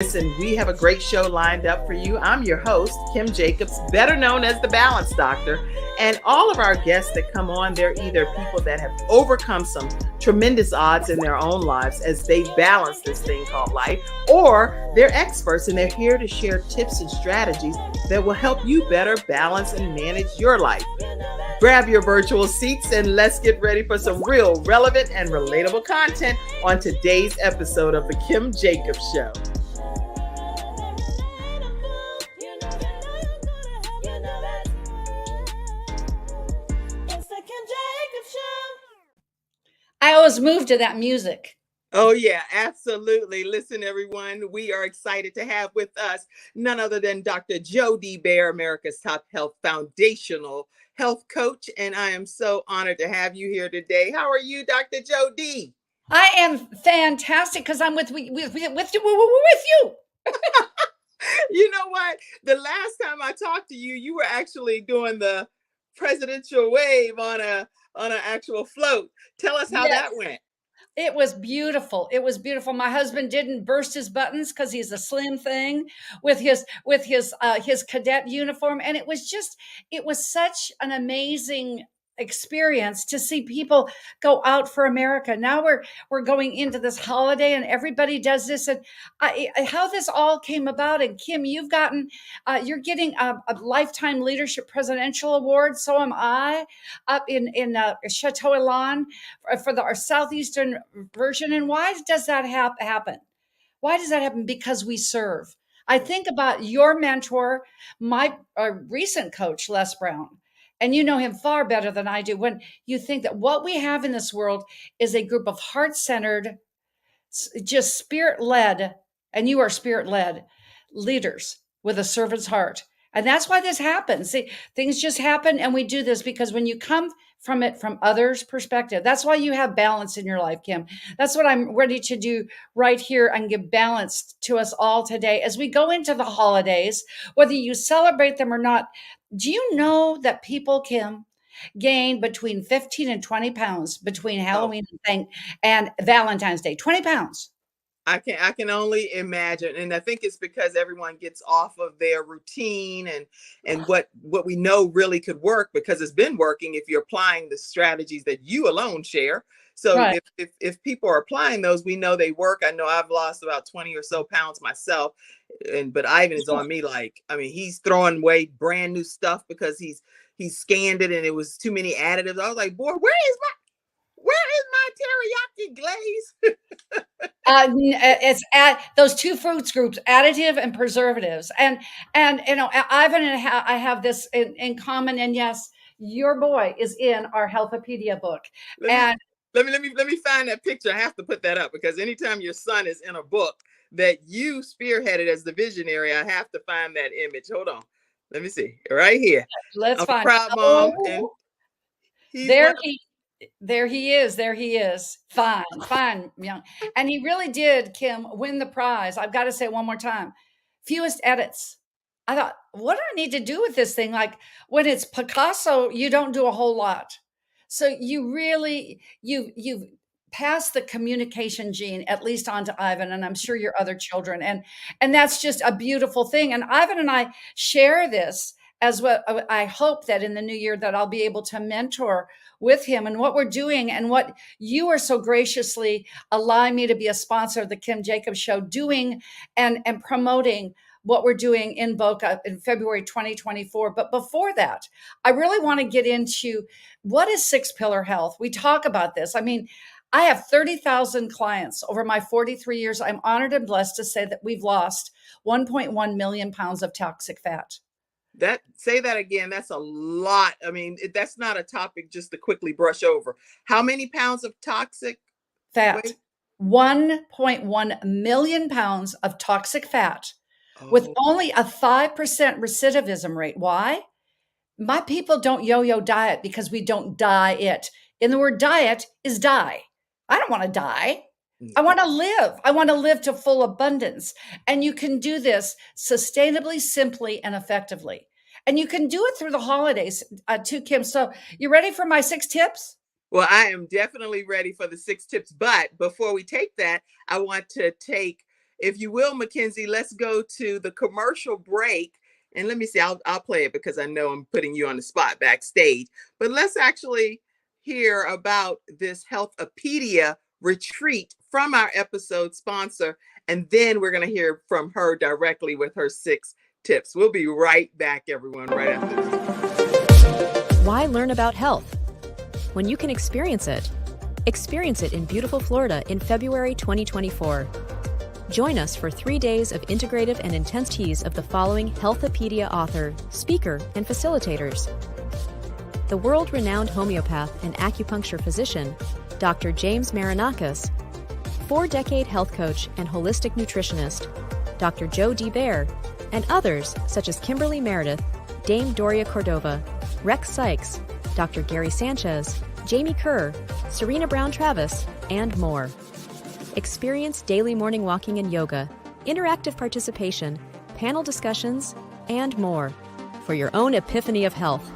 Listen, we have a great show lined up for you. I'm your host, Kim Jacobs, better known as the Balance Doctor. And all of our guests that come on, they're either people that have overcome some tremendous odds in their own lives as they balance this thing called life, or they're experts and they're here to share tips and strategies that will help you better balance and manage your life. Grab your virtual seats and let's get ready for some real, relevant, and relatable content on today's episode of The Kim Jacobs Show. I always move to that music. Oh, yeah, absolutely. Listen, everyone, we are excited to have with us none other than Dr. Jody BAER, America's top health foundational health coach. And I am so honored to have you here today. How are you, Dr. Jody? I am fantastic because I'm with you. You know what? The last time I talked to you, you were actually doing the presidential wave on an actual float. Tell us how that went. It was beautiful. It was beautiful. My husband didn't burst his buttons because he's a slim thing with his cadet uniform, and it was such an amazing experience to see people go out for America. Now we're going into this holiday, and everybody does this. And how this all came about. And Kim, you're getting a lifetime leadership presidential award. So am I, up in Chateau Elan for our southeastern version. And why does that happen? Why does that happen? Because we serve. I think about your mentor, my recent coach, Les Brown, and you know him far better than I do. When you think that what we have in this world is a group of heart-centered, just spirit-led, and you are spirit-led leaders with a servant's heart. And that's why this happens. See, things just happen, and we do this because when you come from it from others' perspective, that's why you have balance in your life, Kim. That's what I'm ready to do right here and give balance to us all today as we go into the holidays, whether you celebrate them or not. Do you know that people, Kim, gain between 15 and 20 pounds between Halloween and Valentine's Day? 20 pounds. I can only imagine. And I think it's because everyone gets off of their routine and what we know really could work, because it's been working if you're applying the strategies that you alone share. So Right. if people are applying those, we know they work. I know I've lost about 20 or so pounds myself. But Ivan is on me like, I mean, he's throwing away brand new stuff because he's scanned it and it was too many additives. I was like, boy, where is my teriyaki glaze? It's at those two fruits groups, additive and preservatives. And you know, Ivan and I have this in common. And yes, your boy is in our Healthpedia book. Let me find that picture. I have to put that up because anytime your son is in a book that you spearheaded as the visionary, I have to find that image. Hold on. Let me see. Right here. Let's find proud mom. And there he is. Fine, young. And he really did, Kim, win the prize. I've got to say one more time. Fewest edits. I thought, what do I need to do with this thing? Like when it's Picasso, you don't do a whole lot. So you really, you've passed the communication gene, at least onto Ivan, and I'm sure your other children. And that's just a beautiful thing. And Ivan and I share this as well. I hope that in the new year that I'll be able to mentor with him and what we're doing and what you are so graciously allowing me to be a sponsor of the Kim Jacobs Show, doing and promoting what we're doing in Boca in February 2024. But before that, I really want to get into what is six pillar health. We talk about this. I mean, I have 30,000 clients over my 43 years. I'm honored and blessed to say that we've lost 1.1 million pounds of toxic fat. Say that again. That's a lot. I mean, that's not a topic just to quickly brush over. How many pounds of toxic fat? 1.1 million pounds of toxic fat with only a 5% recidivism rate. Why? My people don't yo-yo diet because we don't diet. And the word diet is die. I don't want to die. I want to live. I want to live to full abundance. And you can do this sustainably, simply, and effectively. And you can do it through the holidays too, Kim. So you ready for my 6 tips? Well, I am definitely ready for the 6 tips. But before we take that, I want to take if you will, Mackenzie, let's go to the commercial break. And let me see, I'll play it because I know I'm putting you on the spot backstage. But let's actually hear about this Healthpedia retreat from our episode sponsor. And then we're going to hear from her directly with her 6 tips. We'll be right back, everyone, right after this. Why learn about health when you can experience it? Experience it in beautiful Florida in February 2024. Join us for 3 days of integrative and intense teas of the following Healthpedia author, speaker, and facilitators. The world-renowned homeopath and acupuncture physician, Dr. James Marinakis, 4-decade health coach and holistic nutritionist, Dr. Joe D. BAER, and others such as Kimberly Meredith, Dame Doria Cordova, Rex Sykes, Dr. Gary Sanchez, Jamie Kerr, Serena Brown-Travis, and more. Experience daily morning walking and yoga, interactive participation, panel discussions, and more for your own epiphany of health.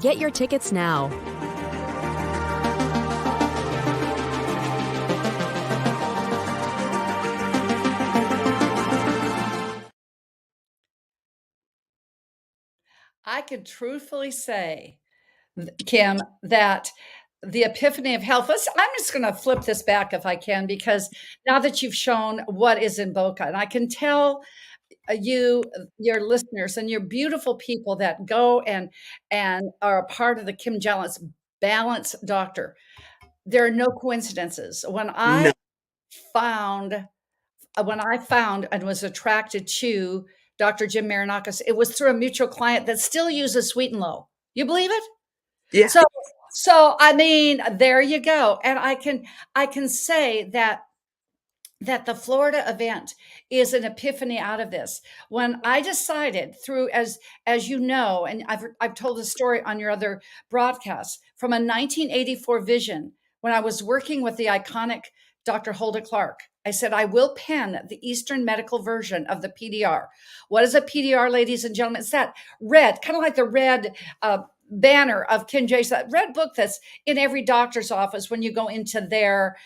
Get your tickets now. I can truthfully say, Kim, that the epiphany of health. I'm just going to flip this back if I can, because now that you've shown what is in Boca, and I can tell your listeners, and your beautiful people that go and are a part of the Kim Jallis Balance Doctor. There are no coincidences. No. Found when I found and was attracted to Dr. Jim Marinakis, it was through a mutual client that still uses Sweet and Low. You believe it? Yeah. So I mean, there you go. And I can say that the Florida event is an epiphany out of this. When I decided through, as you know, and I've told the story on your other broadcasts, from a 1984 vision, when I was working with the iconic Dr. Hulda Clark, I said, I will pen the Eastern medical version of the PDR. What is a PDR, ladies and gentlemen? It's that red, kind of like the red banner of Kimjacobsinc, that red book that's in every doctor's office when you go into their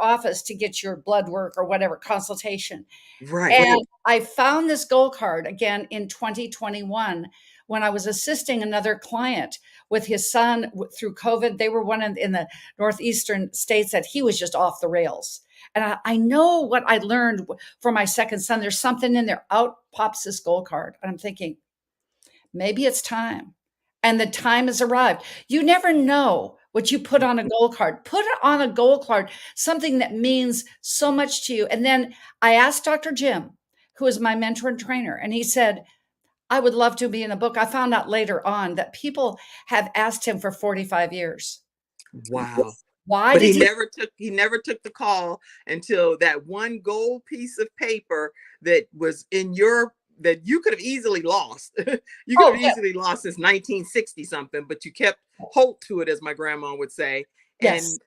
office to get your blood work or whatever consultation. Right. And I found this gold card again in 2021 when I was assisting another client with his son through COVID. They were one in the northeastern states that he was just off the rails. And I know what I learned for my second son. There's something in there. Out pops this gold card. And I'm thinking, maybe it's time. And the time has arrived. You never know what you put on a gold card. Put it on a gold card, something that means so much to you. And then I asked Dr. Jim, who is my mentor and trainer, and he said, I would love to be in a book. I found out later on that people have asked him for 45 years. Wow. Why but did he never took the call until that one gold piece of paper that was in your that you could have easily lost. You could have easily lost since 1960 something, but you kept hold to it, as my grandma would say. Yes. And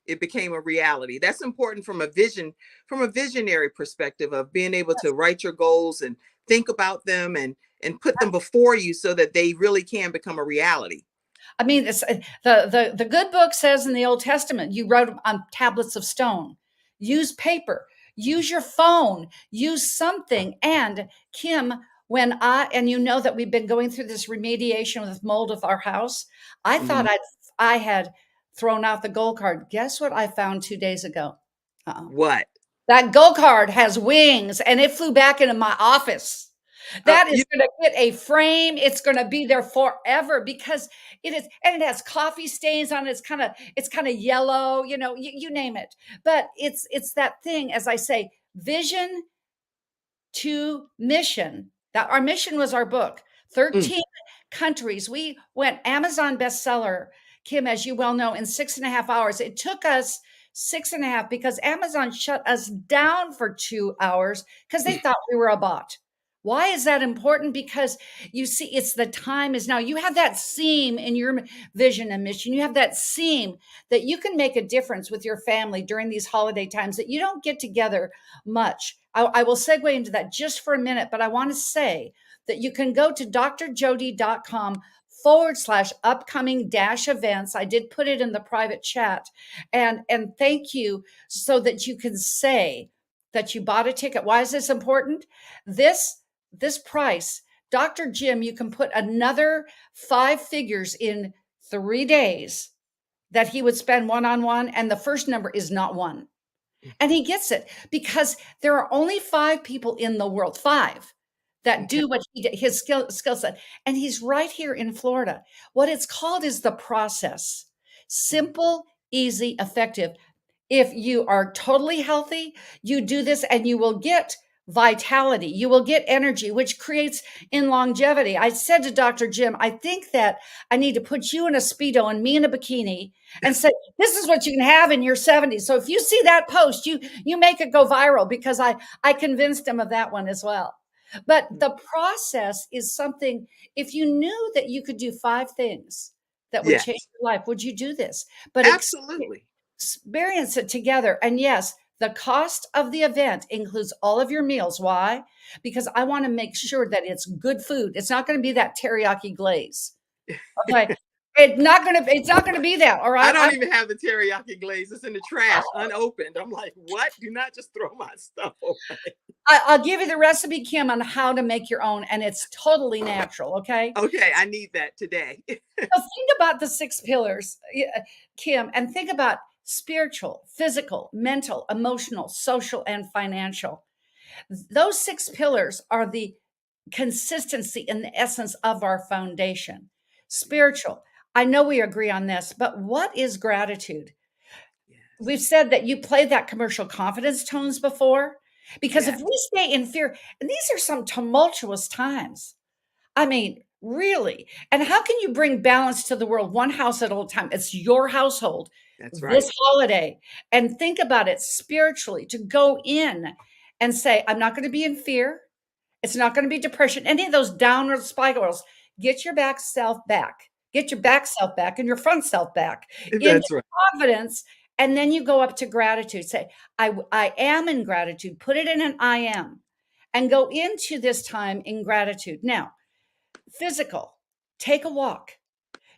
it became a reality. That's important from a visionary perspective of being able to write your goals and think about them and put them before you so that they really can become a reality. I mean, it's the good book says in the Old Testament, you wrote on tablets of stone. Use paper, use your phone, use something. And Kim, and you know that we've been going through this remediation with mold of our house. I thought I had thrown out the gold card. Guess what I found 2 days ago? What? That gold card has wings, and it flew back into my office. That is going to get a frame. It's going to be there forever because it is, and it has coffee stains on it. It's kind of yellow, you name it. But it's that thing, as I say, vision to mission. That our mission was our book. 13 countries. We went Amazon bestseller, Kim, as you well know, in 6.5 hours. It took us 6.5 because Amazon shut us down for 2 hours because they thought we were a bot. Why is that important? Because you see, it's the time is now. You have that seam in your vision and mission. You have that seam that you can make a difference with your family during these holiday times that you don't get together much. I will segue into that just for a minute, but I want to say that you can go to drjody.com/upcoming-events. I did put it in the private chat, and thank you so that you can say, that you bought a ticket. Why is this important? This price, Dr. Jim, you can put another 5 figures in 3 days that he would spend one-on-one, and the first number is not one. And he gets it because there are only 5 people in the world, 5, that Okay. do what he did, his skill set. And he's right here in Florida. What it's called is the process. Simple, easy, effective. If you are totally healthy, you do this and you will get vitality. You will get energy, which creates in longevity. I said to Dr. Jim, I think that I need to put you in a Speedo and me in a bikini and say, this is what you can have in your 70s. So if you see that post, you make it go viral, because I convinced him of that one as well. But the process is something, if you knew that you could do 5 things that would change Yes, your life, would you do this? But absolutely. experience it together. And yes, the cost of the event includes all of your meals. Why? Because I want to make sure that it's good food. It's not going to be that teriyaki glaze. Okay. It's not going to be that. All I right. don't even have the teriyaki glaze. It's in the trash, unopened. I'm like, what? Do not just throw my stuff away. I'll give you the recipe, Kim, on how to make your own, and it's totally natural. Okay. Okay, I need that today. So think about the 6 pillars, Kim, and think about spiritual, physical, mental, emotional, social, and financial. Those 6 pillars are the consistency and the essence of our foundation. Spiritual. I know we agree on this, but what is gratitude? We've Yes. said that you played that commercial confidence tones before, because if Yes. we stay in fear, and these are some tumultuous times. I mean, really. And how can you bring balance to the world one house at a time? It's your household That's right. this holiday. And think about it spiritually, to go in and say, I'm not going to be in fear. It's not going to be depression, any of those downward spirals. Get your back self back. Get your back self back and your front self back into That's right. confidence. And then you go up to gratitude. Say, I am in gratitude. Put it in an I am, and go into this time in gratitude. Now, physical, take a walk.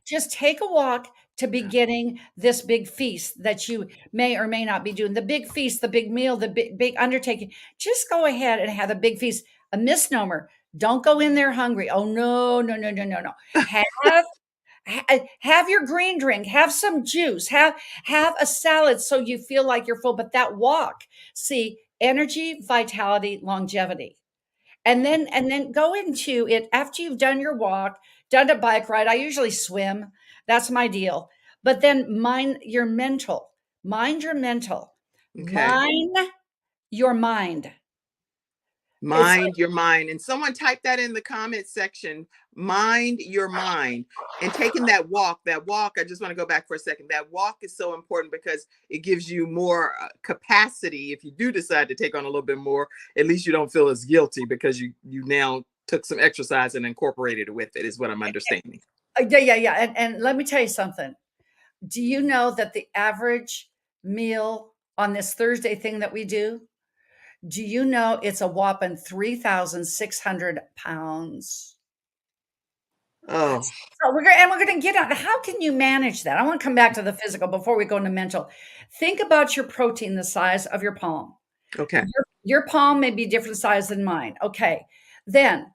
Just take a walk to beginning this big feast that you may or may not be doing. The big feast, the big meal, the big undertaking. Just go ahead and have a big feast. A misnomer. Don't go in there hungry. Oh no, no, no, no, no, no. Have have your green drink, have some juice, have a salad so you feel like you're full. But that walk, see, energy, vitality, longevity. And then go into it after you've done your walk, done a bike ride. I usually swim. That's my deal. But then mind your mental. Mind your mental. Okay. Mind your mind. It's Mind your mind. And someone type that in the comment section. Mind your mind. And taking that walk, I just want to go back for a second. That walk is so important because it gives you more capacity. If you do decide to take on a little bit more, at least you don't feel as guilty because you now took some exercise and incorporated it with it, is what I'm understanding. yeah, yeah, yeah. And let me tell you something. Do you know that the average meal on this Thursday thing that we do you know it's a whopping 3,600 pounds? Oh, So we're gonna get on how can you manage that? I want to come back to the physical before we go into mental. Think about your protein the size of your palm. okay. Your palm may be different size than mine. Okay. Then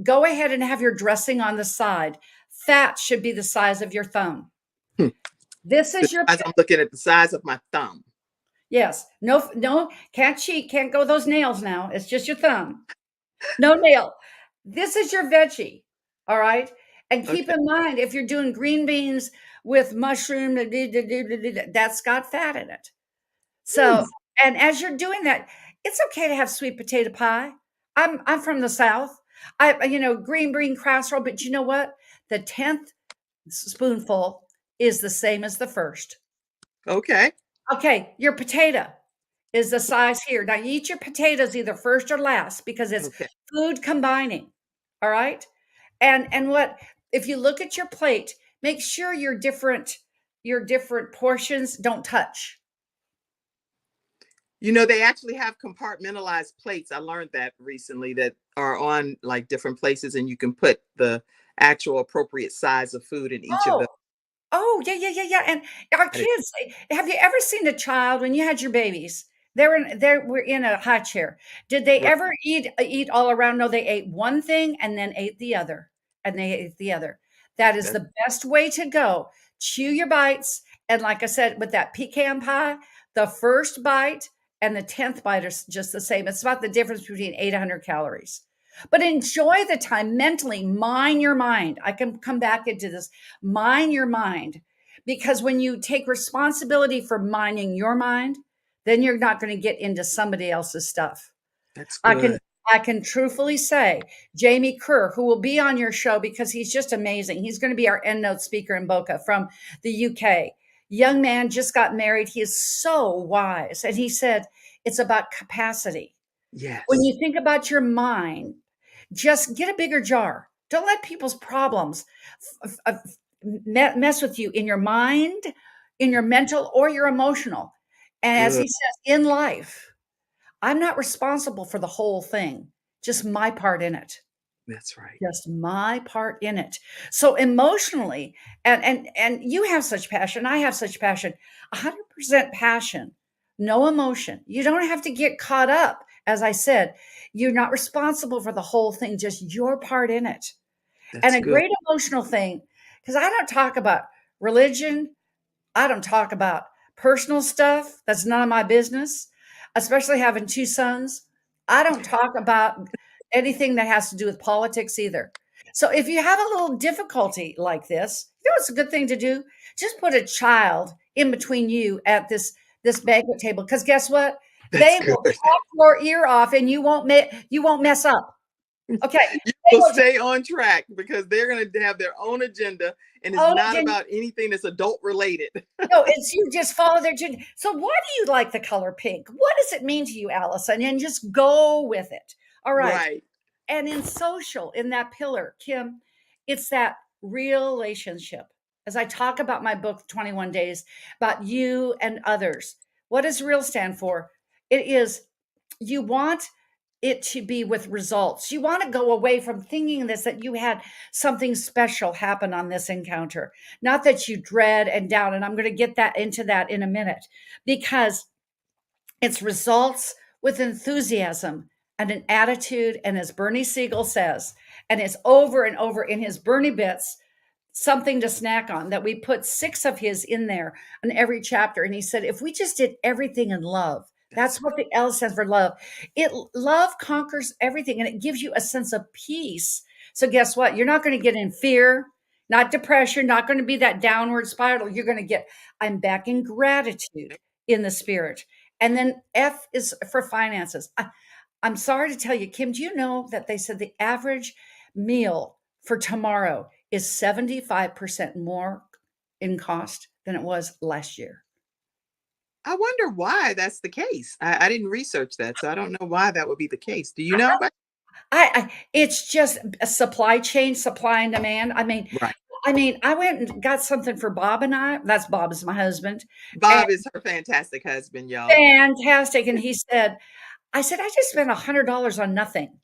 go ahead and have your dressing on the side. Fat should be the size of your thumb. Hmm. This is your As I'm looking at the size of my thumb. yes. No, no, can't cheat, can't go those nails now. It's just your thumb. No nail. This is your veggie. All right. And keep Okay. in mind, if you're doing green beans with mushroom, that's got fat in it. Hmm. So, and as you're doing that, it's okay to have sweet potato pie. I'm from the South. Green bean casserole, but you know what? The 10th spoonful is the same as the first. Okay. Okay, your potato is the size here. Now you eat your potatoes either first or last because it's Okay. food combining. All right. And what if you look at your plate, make sure your different portions don't touch. They actually have compartmentalized plates. I learned that recently that are on like different places, and you can put the actual appropriate size of food in each of Oh, them. oh, yeah, yeah, yeah, yeah. And our kids, have you ever seen a child when you had your babies? They were in a high chair. Did they Right. ever eat all around? No, they ate one thing and then ate the other, and they ate the other. That is That's the best way to go. Chew your bites, and like I said, with that pecan pie, the first bite and the 10th bite are just the same. It's about the difference between 800 calories. But enjoy the time mentally, mine your mind. I can come back into this. Mine your mind. Because when you take responsibility for mining your mind, then you're not going to get into somebody else's stuff. that's I can good. I can truthfully say Jamie Kerr, who will be on your show because he's just amazing. He's going to be our EndNote speaker in Boca from the UK. Young man just got married. He is so wise. And he said it's about capacity. When Yes. you think about your mind, just get a bigger jar. Don't let people's problems mess with you in your mind, in your mental, or your emotional. And as Good. he says, in life, I'm not responsible for the whole thing, just my part in it. That's right. Just my part in it. So emotionally, and you have such passion, I have such passion, 100% passion, no emotion. You don't have to get caught up. As I said, you're not responsible for the whole thing, just your part in it. And That's a good. great emotional thing, because I don't talk about religion, I don't talk about personal stuff. That's none of my business, especially having two sons. I don't talk about anything that has to do with politics either. So if you have a little difficulty like this, you know it's a good thing to do? Just put a child in between you at this banquet table because guess what? That's They good. will talk your ear off and you won't mess up. Okay. You They will will just stay on track because they're going to have their own agenda and it's own not it. about anything that's adult related. No, it's you just follow their journey. So why do you like the color pink? What does it mean to you, Allison? And just go with it. All right. Right. And in social, in that pillar, Kim, it's that relationship. As I talk about my book, 21 Days, about you and others, what does real stand for? It is you want it to be with results. You want to go away from thinking this that you had something special happen on this encounter, not that you dread and doubt. And I'm going to get that into that in a minute because it's results with enthusiasm and an attitude. And as Bernie Siegel says, and it's over and over in his Bernie bits, something to snack on, that we put 6 of his in there in every chapter. And he said, if we just did everything in love, That's that's what the L stands for, love. Love conquers everything and it gives you a sense of peace. So guess what? You're not going to get in fear, not depression, not going to be that downward spiral. You're going to get, I'm back in gratitude in the spirit. And then F is for finances. I'm sorry to tell you, Kim, do you know that they said the average meal for tomorrow is 75% more in cost than it was last year? I wonder why that's the case. I didn't research that, so I don't know why that would be the case. Do you know? It's just a supply chain, supply and demand. Right. I went and got something for Bob and I. That's Bob is my husband. And Bob is her fantastic husband, y'all. fantastic. And he said, I said, I just spent $100 on nothing. I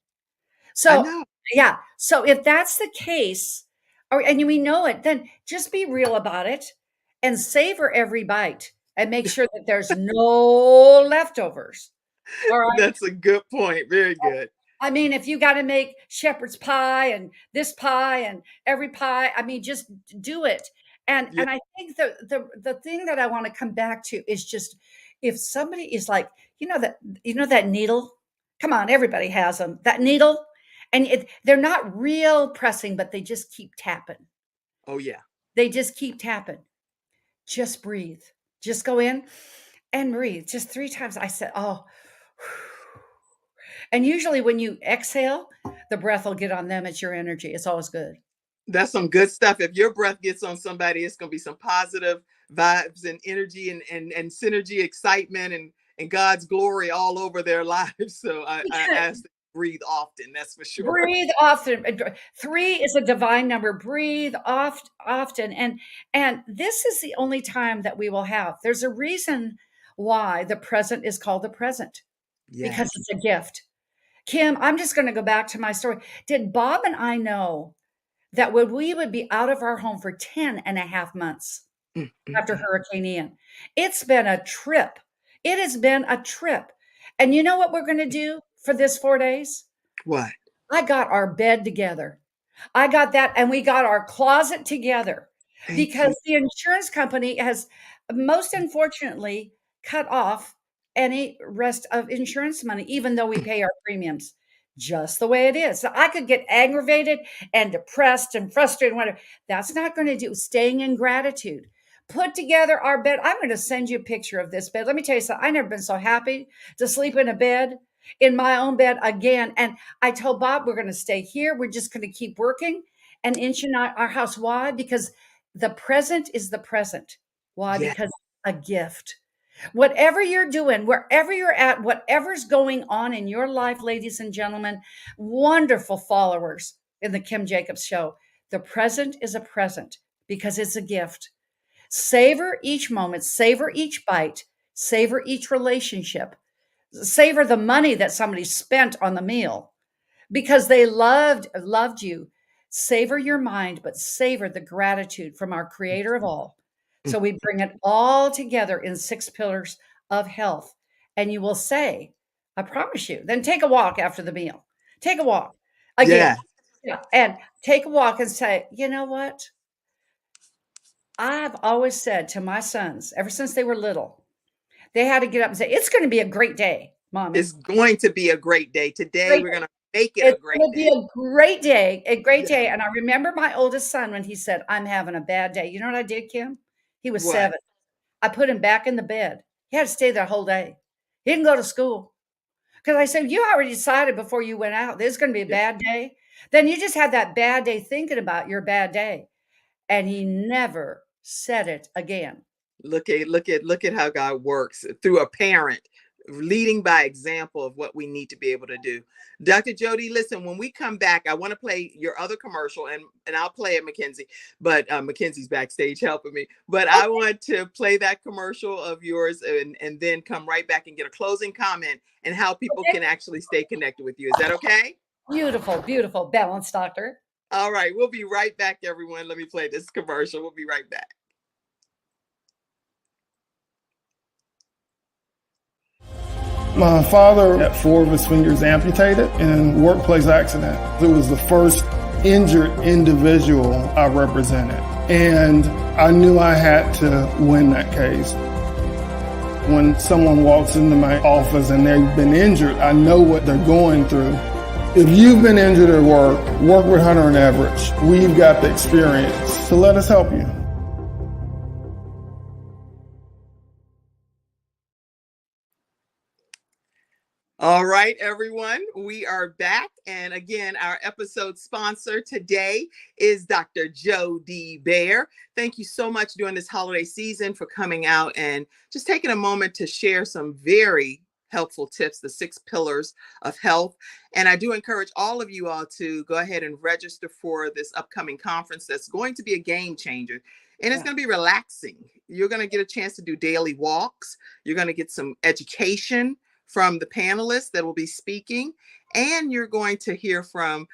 So, know. yeah. So if that's the case, and we know it, then just be real about it and savor every bite and make sure that there's no leftovers. All right. That's a good point. Very good. I mean, if you got to make shepherd's pie and this pie and every pie, I mean, just do it. Yeah. And I think the thing that I want to come back to is just if somebody is like, you know that needle. Come on, everybody has them. That needle, and they're not real pressing, but they just keep tapping. Oh yeah. They just keep tapping. Just breathe. Just go in and breathe. Just 3 times. I said, oh. And usually when you exhale, the breath will get on them. It's your energy. It's always good. That's some good stuff. If your breath gets on somebody, it's gonna be some positive vibes and energy and synergy, excitement and God's glory all over their lives. So I ask them to breathe often, that's for sure. Breathe often. 3 is a divine number. Breathe often. And this is the only time that we will have. There's a reason why the present is called the present because Yes. it's a gift. Kim, I'm just going to go back to my story. Did Bob and I know that we would be out of our home for 10 and a half months Mm, mm, after mm. Hurricane Ian? It's been a trip. It has been a trip. And you know what we're going to do for this 4 days? What? I got our bed together. I got that, and we got our closet together Thank you. because the insurance company has most unfortunately cut off any rest of insurance money, even though we pay our premiums just the way it is. So I could get aggravated and depressed and frustrated, whatever. That's not going to do. Staying in gratitude. Put together our bed. I'm going to send you a picture of this bed. Let me tell you something. I've never been so happy to sleep in a bed, in my own bed again. And I told Bob, we're going to stay here. We're just going to keep working and inching our house. Why? Because the present is the present. Why? Yes. Because a gift. Whatever you're doing, wherever you're at, whatever's going on in your life, ladies and gentlemen, wonderful followers in the Kim Jacobs Show, the present is a present because it's a gift. Savor each moment, savor each bite, savor each relationship, savor the money that somebody spent on the meal because they loved you. Savor your mind, but savor the gratitude from our creator of all. So we bring it all together in 6 pillars of health. And you will say, I promise you, then take a walk after the meal. Take a walk again. Yeah. Yeah. And take a walk and say, you know what? I've always said to my sons, ever since they were little, they had to get up and say, it's going to be a great day, mommy. It's going to be a great day. Today, Great we're day. going to make it a It's great going to be day. a great day, a great Yeah. day. And I remember my oldest son when he said, I'm having a bad day. You know what I did, Kim? He was What? 7. I put him back in the bed. He had to stay there the whole day. He didn't go to school because I said, you already decided before you went out, this is going to be a Yeah. bad day. Then you just had that bad day thinking about your bad day. And he never said it again. Look at how God works through a parent leading by example of what we need to be able to do. Dr. Jody, listen, when we come back, I want to play your other commercial and I'll play it, Mackenzie, but Mackenzie's backstage helping me, but I want to play that commercial of yours and then come right back and get a closing comment and how people Okay. can actually stay connected with you. Is that okay? Beautiful, beautiful. Balanced doctor. All right. We'll be right back, everyone. Let me play this commercial. We'll be right back. My father had 4 of his fingers amputated in a workplace accident. It was the first injured individual I represented, and I knew I had to win that case. When someone walks into my office and they've been injured, I know what they're going through. If you've been injured at work, work with Hunter and Everett. We've got the experience, so let us help you. All right, everyone, we are back. And again, our episode sponsor today is Dr. Jody BAER. Thank you so much during this holiday season for coming out and just taking a moment to share some very helpful tips, the 6 pillars of health. And I do encourage all of you all to go ahead and register for this upcoming conference that's going to be a game changer. And it's going to be relaxing. You're going to get a chance to do daily walks. You're going to get some education from the panelists that will be speaking, and you're going to hear from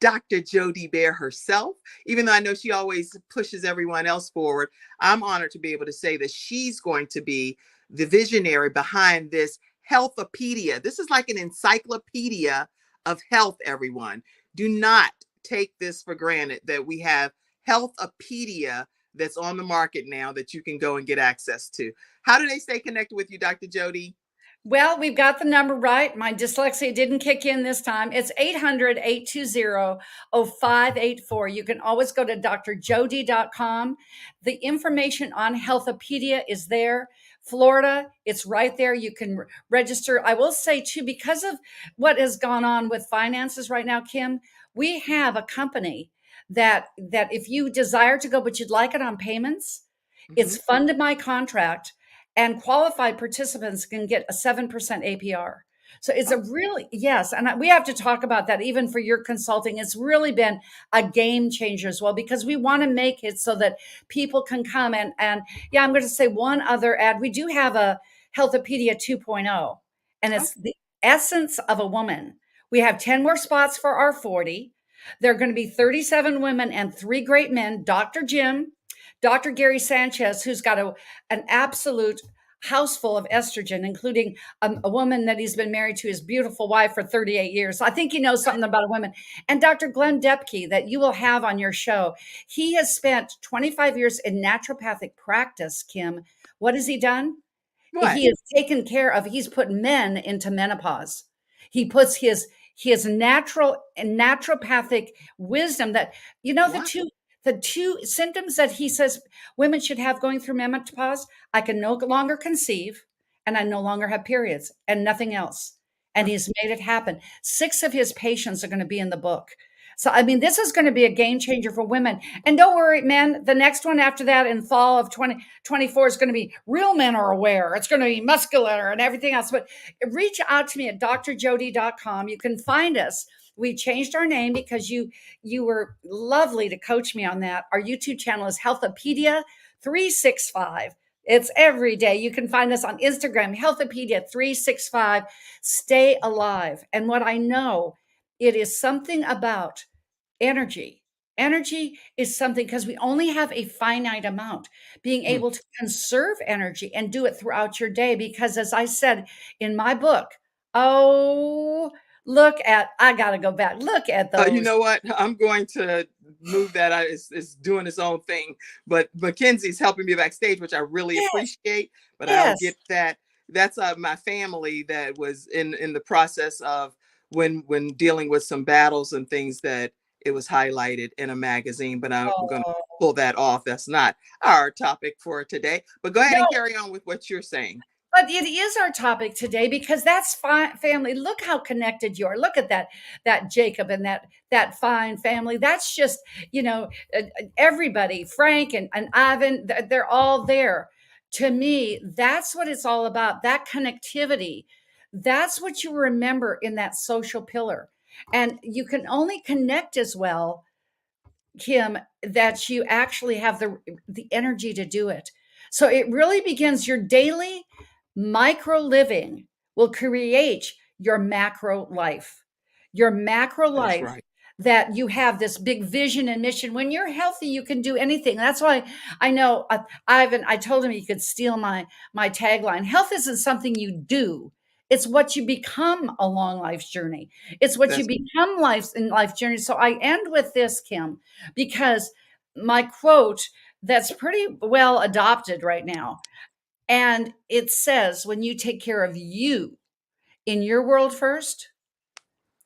Dr. Jody BAER herself. Even though I know she always pushes everyone else forward, I'm honored to be able to say that she's going to be the visionary behind this Healthpedia. This is like an encyclopedia of health, everyone. Do not take this for granted that we have Healthpedia that's on the market now that you can go and get access to. How do they stay connected with you, Dr. Jody? Well, we've got the number right. My dyslexia didn't kick in this time. It's 800-820-0584. You can always go to drjody.com. The information on Healthpedia is there. Florida, it's right there. You can register. I will say too, because of what has gone on with finances right now, Kim, we have a company that if you desire to go, but you'd like it on payments, it's funded by contract. And qualified participants can get a 7% APR. So it's a really, yes. And we have to talk about that even for your consulting. It's really been a game changer as well, because we want to make it so that people can come and yeah, I'm going to say one other ad. We do have a Healthpedia 2.0, and it's the essence of a woman. We have 10 more spots for our 40. There are going to be 37 women and 3 great men, Dr. Jim, Dr. Gary Sanchez, who's got an absolute house full of estrogen, including a woman that he's been married to, his beautiful wife, for 38 years. So I think he knows something about women. And Dr. Glenn Depke, that you will have on your show, he has spent 25 years in naturopathic practice, Kim. What has he done? What? He has taken care of, he's put men into menopause. He puts his natural and naturopathic wisdom that, What? the two symptoms that he says women should have going through menopause: I can no longer conceive, and I no longer have periods, and nothing else. And he's made it happen. 6 of his patients are going to be in the book. So, I mean, this is going to be a game changer for women. And don't worry, men, the next one after that in fall of 2024 is going to be Real Men Are Aware. It's going to be muscular and everything else. But reach out to me at drjody.com. You can find us. We changed our name because you were lovely to coach me on that. Our YouTube channel is Healthpedia 365. It's every day. You can find us on Instagram, Healthpedia 365. Stay alive. And what I know, it is something about energy. Energy is something, because we only have a finite amount, being able to conserve energy and do it throughout your day. Because as I said in my book, oh, I got to go back. Look at those. You know what? I'm going to move that out. It's doing its own thing. But Mackenzie's helping me backstage, which I really appreciate. But I'll get that. That's my family that was in the process of when dealing with some battles and things that it was highlighted in a magazine. But I'm going to pull that off. That's not our topic for today. But go ahead and carry on with what you're saying. But it is our topic today because that's family. Look how connected you are. Look at that Jacob and that fine family. That's just, everybody, Frank and Ivan, they're all there. To me, that's what it's all about. That connectivity. That's what you remember in that social pillar. And you can only connect as well, Kim, that you actually have the energy to do it. So it really begins your daily micro living will create your macro life. Your macro life, right, that you have this big vision and mission. When you're healthy, you can do anything. That's why I know I told him he could steal my tagline. Health isn't something you do. It's what you become along life's journey. It's what you become in life's journey. So I end with this, Kim, because my quote that's pretty well adopted right now. And it says, when you take care of you in your world first,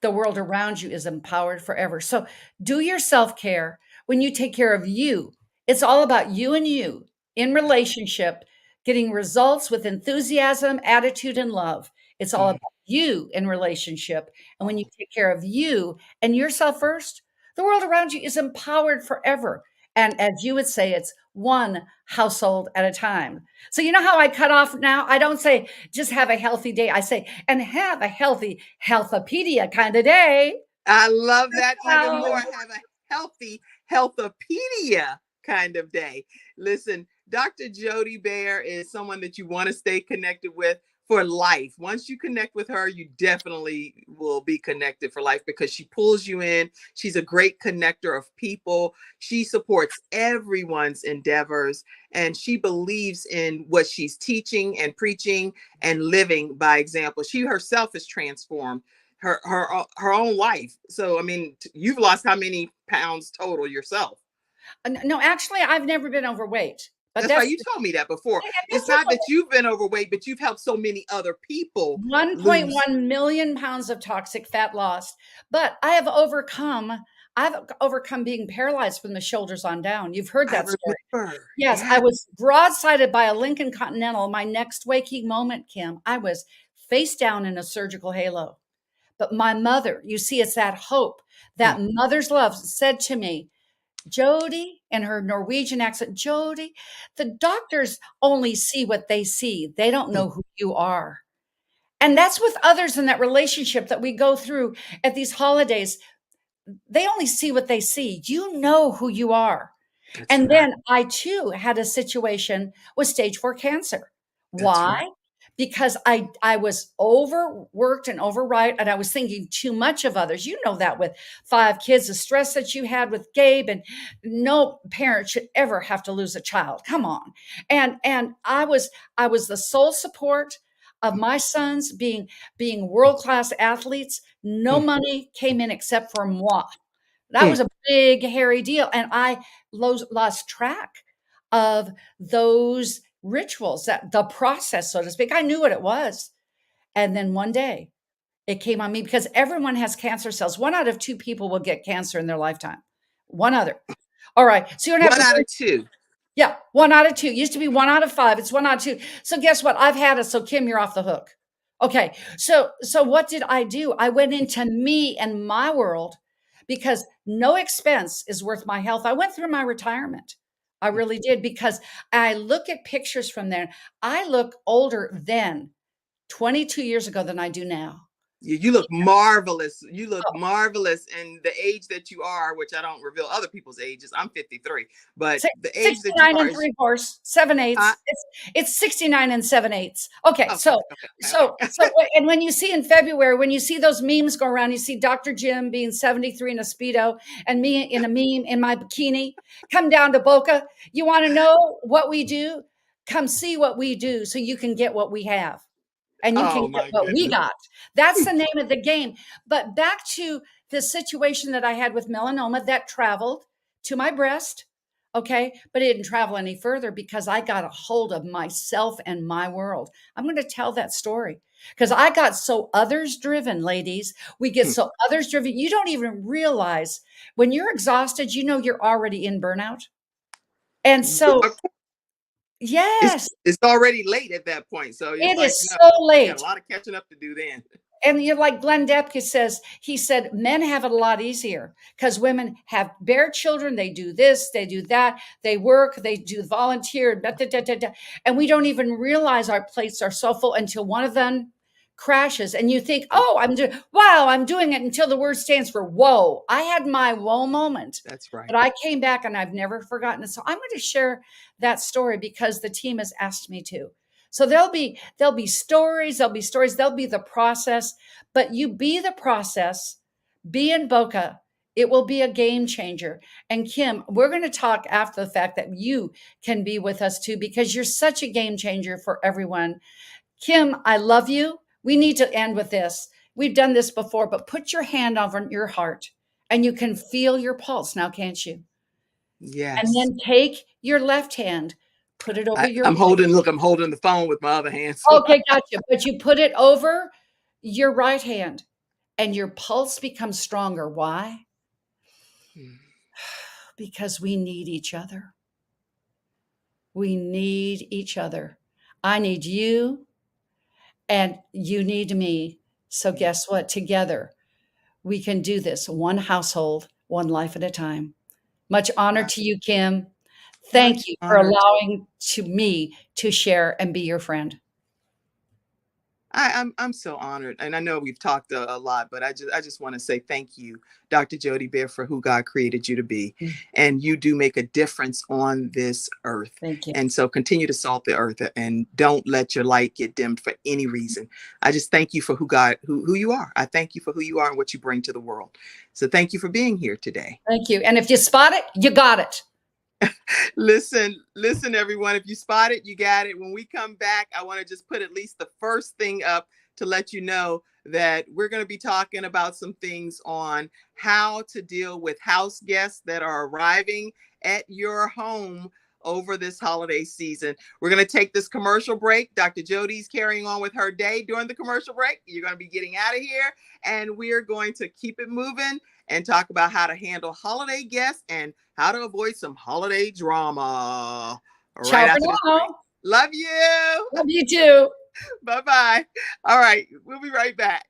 the world around you is empowered forever. So do your self-care. When you take care of you, it's all about you and you in relationship, getting results with enthusiasm, attitude, and love. It's all about you in relationship. And when you take care of you and yourself first, the world around you is empowered forever. And as you would say, it's one household at a time. So you know how I cut off now? I don't say just have a healthy day. I say, and have a healthy Healthpedia kind of day. I love that even more. Have a healthy Healthpedia kind of day. Listen, Dr. Jody BAER is someone that you want to stay connected with for life. Once you connect with her, you definitely will be connected for life because she pulls you in. She's a great connector of people. She supports everyone's endeavors, and she believes in what she's teaching and preaching and living by example. She herself is transformed her own life. So, I mean, you've lost how many pounds total yourself? No, actually, I've never been overweight. But that's why you told me that before. It's not that you've been overweight, but you've helped so many other people. 1.1 million pounds of toxic fat lost. But I've overcome being paralyzed from the shoulders on down. You've heard that story. Yes, I was broadsided by a Lincoln Continental. My next waking moment, Kim, I was face down in a surgical halo. But my mother, you see, it's that hope, that mother's love said to me, Jody, in her Norwegian accent, Jody, the doctors only see what they see. They don't know who you are. And that's with others in that relationship that we go through at these holidays. They only see what they see. You know who you are. Then I too had a situation with stage 4 cancer. Why? because I was overworked and overwrought, and I was thinking too much of others. You know that with 5 kids, the stress that you had with Gabe, and no parent should ever have to lose a child. Come on. And I was the sole support of my sons being world-class athletes. No money came in except for moi. That was a big, hairy deal. And I lost track of those rituals, that the process, so to speak. I knew what it was. And then one day it came on me, because everyone has cancer cells. 1 out of 2 people will get cancer in their lifetime. 1 other. All right. So you don't have 1 out of 2. Yeah. 1 out of 2. It used to be 1 out of 5. It's 1 out of 2. So guess what? I've had it. So Kim, you're off the hook. Okay. So what did I do? I went into me and my world, because no expense is worth my health. I went through my retirement. I really did, because I look at pictures from there. I look older then, 22 years ago, than I do now. You look marvelous. You look marvelous. And the age that you are, which I don't reveal other people's ages. I'm 53, but the age that you are, 69 and 3/4, 7/8. It's 69 and 7/8. Okay. So, and when you see in February, when you see those memes go around, you see Dr. Jim being 73 in a Speedo and me in a meme in my bikini. Come down to Boca. You want to know what we do? Come see what we do, so you can get what we have. And you can get what we got. That's the name of the game. But back to the situation that I had with melanoma that traveled to my breast. Okay. But it didn't travel any further, because I got a hold of myself and my world. I'm going to tell that story, because I got so others driven, ladies. We get so others driven. You don't even realize when you're exhausted, you're already in burnout. And so, yes, it's already late at that point. So it is so late. You got a lot of catching up to do then. And you're like Glenn Depke says, he said, men have it a lot easier, because women bear children. They do this, they do that, they work, they do volunteer, and we don't even realize our plates are so full until one of them crashes. And you think, oh, I'm doing it, until the word stands for whoa. I had my whoa moment. That's right. But I came back, and I've never forgotten it. So I'm going to share that story, because the team has asked me to. So there'll be stories, there'll be the process, but you be the process, be in Boca. It will be a game changer. And Kim, we're going to talk after the fact that you can be with us too, because you're such a game changer for everyone. Kim, I love you. We need to end with this. We've done this before, but put your hand over your heart, and you can feel your pulse now, can't you? Yes. And then take your left hand, put it over your. I'm holding the phone with my other hand. So. Okay, gotcha. But you put it over your right hand, and your pulse becomes stronger. Why? Because we need each other. We need each other. I need you, and you need me. So guess what? Together, we can do this. One household, one life at a time. Much honor to you, Kim. Thank you for allowing me to share and be your friend. I'm so honored, and I know we've talked a lot, but I just want to say thank you, Dr. Jody BAER, for who God created you to be, and you do make a difference on this earth. Thank you. And so continue to salt the earth, and don't let your light get dimmed for any reason. I just thank you for who you are. I thank you for who you are and what you bring to the world. So thank you for being here today. Thank you. And if you spot it, you got it. Listen, everyone, if you spot it, you got it. When we come back, I want to just put at least the first thing up to let you know that we're going to be talking about some things on how to deal with house guests that are arriving at your home over this holiday season. We're going to take this commercial break. Dr. Jody's carrying on with her day during the commercial break. You're going to be getting out of here, and we're going to keep it moving and talk about how to handle holiday guests and how to avoid some holiday drama. Ciao for now. Love you. Love you too. Bye-bye. All right. We'll be right back.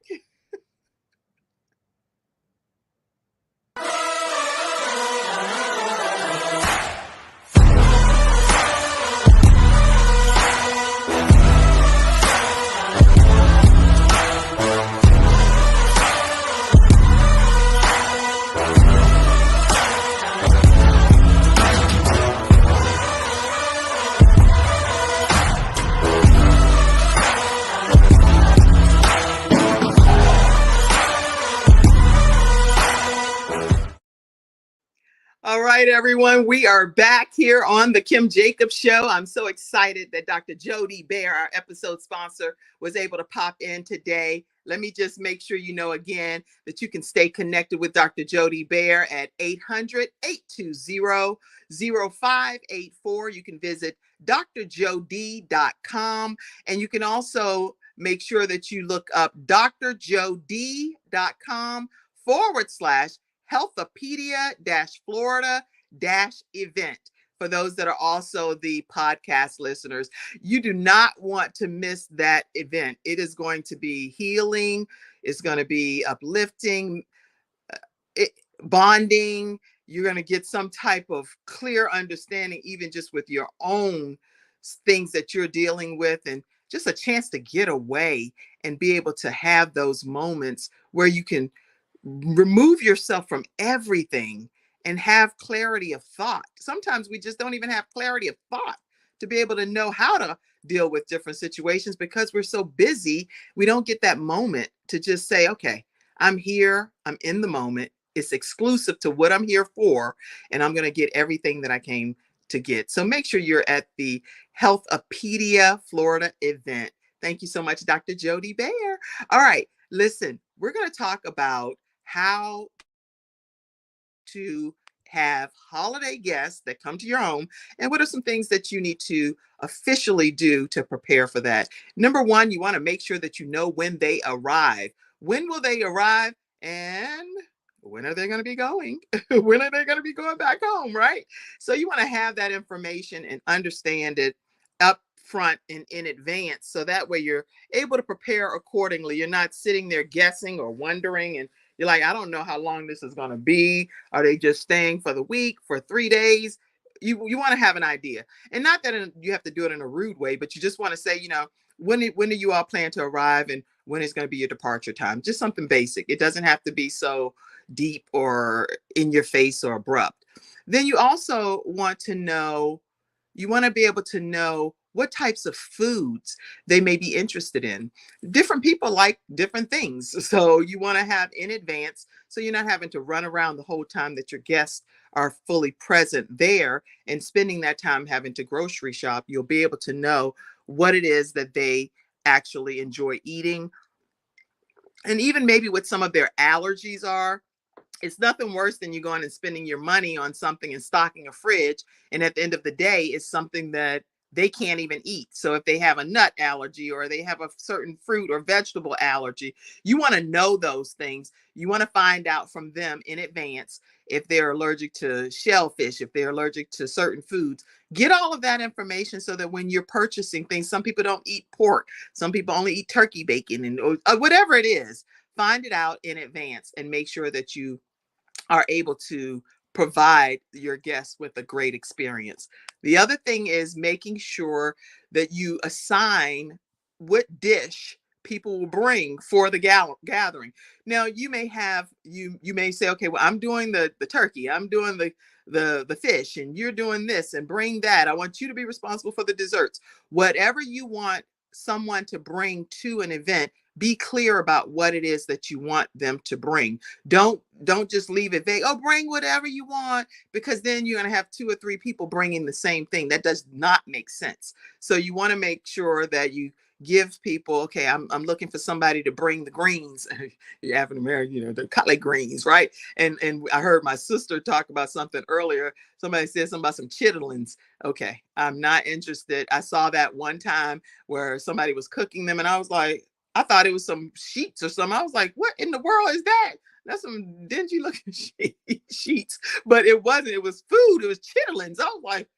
All right, everyone. We are back here on the Kim Jacobs Show. I'm so excited that Dr. Jody BAER, our episode sponsor, was able to pop in today. Let me just make sure you know again that you can stay connected with Dr. Jody BAER at 800-820-0584. You can visit drjod.com, and you can also make sure that you look up drjod.com// Healthpedia-Florida-event. For those that are also the podcast listeners, you do not want to miss that event. It is going to be healing. It's going to be uplifting, bonding. You're going to get some type of clear understanding, even just with your own things that you're dealing with, and just a chance to get away and be able to have those moments where you can remove yourself from everything and have clarity of thought. Sometimes we just don't even have clarity of thought to be able to know how to deal with different situations because we're so busy. We don't get that moment to just say, okay, I'm here, I'm in the moment. It's exclusive to what I'm here for, and I'm going to get everything that I came to get. So make sure you're at the Healthpedia Florida event. Thank you so much, Dr. Jody BAER. All right, listen, we're going to talk about how to have holiday guests that come to your home, and what are some things that you need to officially do to prepare for that. Number one, you want to make sure that you know when they arrive. When will they arrive? And when are they going to be going? When are they going to be going back home, right? So you want to have that information and understand it up front and in advance, so that way you're able to prepare accordingly. You're not sitting there guessing or wondering, and you're like, I don't know how long this is going to be. Are they just staying for the week, for 3 days? You want to have an idea, and not that you have to do it in a rude way, but you just want to say, when do you all plan to arrive, and when is going to be your departure time? Just something basic. It doesn't have to be so deep or in your face or abrupt. Then you also want to know, you want to be able to know what types of foods they may be interested in. Different people like different things. So you want to have in advance, so you're not having to run around the whole time that your guests are fully present there and spending that time having to grocery shop. You'll be able to know what it is that they actually enjoy eating, and even maybe what some of their allergies are. It's nothing worse than you going and spending your money on something and stocking a fridge, and at the end of the day it's something that they can't even eat. So if they have a nut allergy, or they have a certain fruit or vegetable allergy, you want to know those things. You want to find out from them in advance if they're allergic to shellfish, if they're allergic to certain foods. Get all of that information so that when you're purchasing things, some people don't eat pork, some people only eat turkey bacon, and or whatever it is, find it out in advance and make sure that you are able to provide your guests with a great experience. The other thing is making sure that you assign what dish people will bring for the gathering. Now you may have, you may say, okay, well, I'm doing the turkey, I'm doing the fish, and you're doing this, and bring that. I want you to be responsible for the desserts. Whatever you want someone to bring to an event, be clear about what it is that you want them to bring. Don't just leave it vague. Oh, bring whatever you want, because then you're going to have 2 or 3 people bringing the same thing. That does not make sense. So you want to make sure that you give people, okay, I'm looking for somebody to bring the greens. You're African American, the collard greens, right? And I heard my sister talk about something earlier. Somebody said something about some chitlins. Okay, I'm not interested. I saw that one time where somebody was cooking them, and I was like, I thought it was some sheets or something. I was like, what in the world is that? That's some dingy looking sheets. But it wasn't. It was food. It was chitlins. I was like,